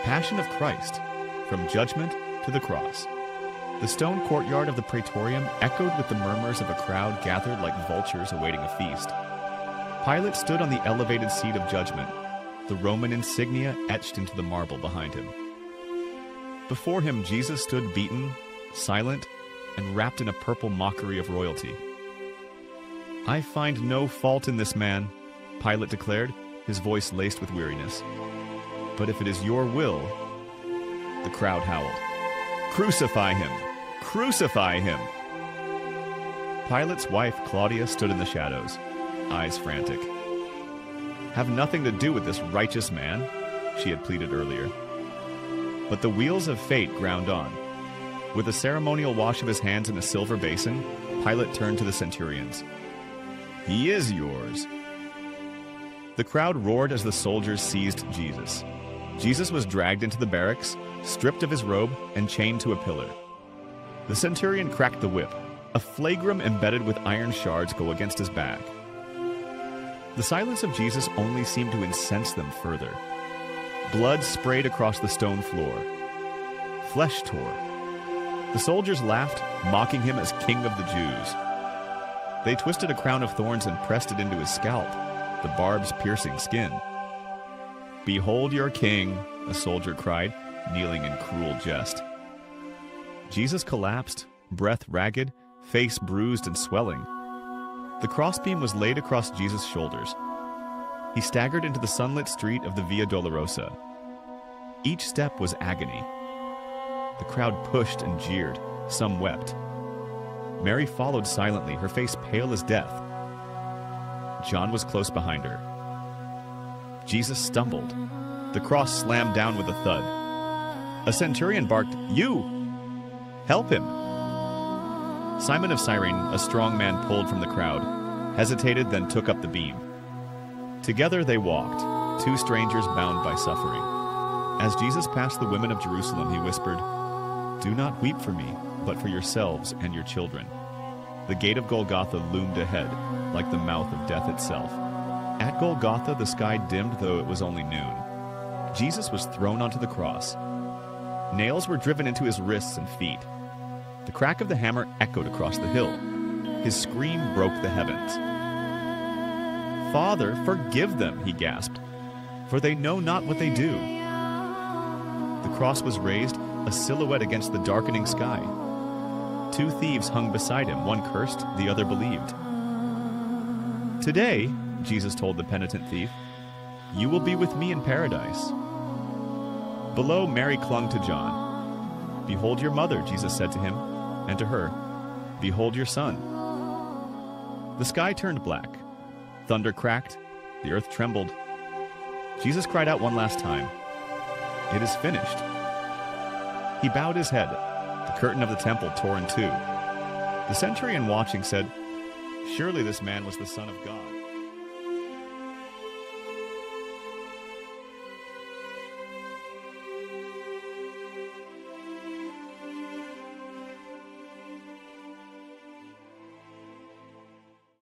Passion of Christ, from Judgment to the Cross. The stone courtyard of the Praetorium echoed with the murmurs of a crowd gathered like vultures awaiting a feast. Pilate stood on the elevated seat of judgment, the Roman insignia etched into the marble behind him. Before him, Jesus stood beaten, silent, and wrapped in a purple mockery of royalty. "I find no fault in this man," Pilate declared, his voice laced with weariness. "But if it is your will..." The crowd howled, "Crucify him! Crucify him!" Pilate's wife, Claudia, stood in the shadows, eyes frantic. "Have nothing to do with this righteous man," she had pleaded earlier. But the wheels of fate ground on. With a ceremonial wash of his hands in a silver basin, Pilate turned to the centurions. "He is yours." The crowd roared as the soldiers seized Jesus. Jesus was dragged into the barracks, stripped of his robe, and chained to a pillar. The centurion cracked the whip, a flagrum embedded with iron shards go against his back. The silence of Jesus only seemed to incense them further. Blood sprayed across the stone floor. Flesh tore. The soldiers laughed, mocking him as King of the Jews. They twisted a crown of thorns and pressed it into his scalp, the barbs piercing skin. "Behold your king," a soldier cried, kneeling in cruel jest. Jesus collapsed, breath ragged, face bruised and swelling. The crossbeam was laid across Jesus' shoulders. He staggered into the sunlit street of the Via Dolorosa. Each step was agony. The crowd pushed and jeered. Some wept. Mary followed silently, her face pale as death. John was close behind her. Jesus stumbled. The cross slammed down with a thud. A centurion barked, "You! Help him!" Simon of Cyrene, a strong man pulled from the crowd, hesitated, then took up the beam. Together they walked, two strangers bound by suffering. As Jesus passed the women of Jerusalem, he whispered, "Do not weep for me, but for yourselves and your children." The gate of Golgotha loomed ahead, like the mouth of death itself. At Golgotha, the sky dimmed, though it was only noon. Jesus was thrown onto the cross. Nails were driven into his wrists and feet. The crack of the hammer echoed across the hill. His scream broke the heavens. "Father, forgive them," he gasped, "for they know not what they do." The cross was raised, a silhouette against the darkening sky. Two thieves hung beside him, one cursed, the other believed. "Today," Jesus told the penitent thief, "you will be with me in paradise." Below, Mary clung to John. "Behold your mother," Jesus said to him, and to her, "Behold your son." The sky turned black. Thunder cracked. The earth trembled. Jesus cried out one last time, "It is finished." He bowed his head. The curtain of the temple tore in two. The centurion watching said, "Surely this man was the Son of God."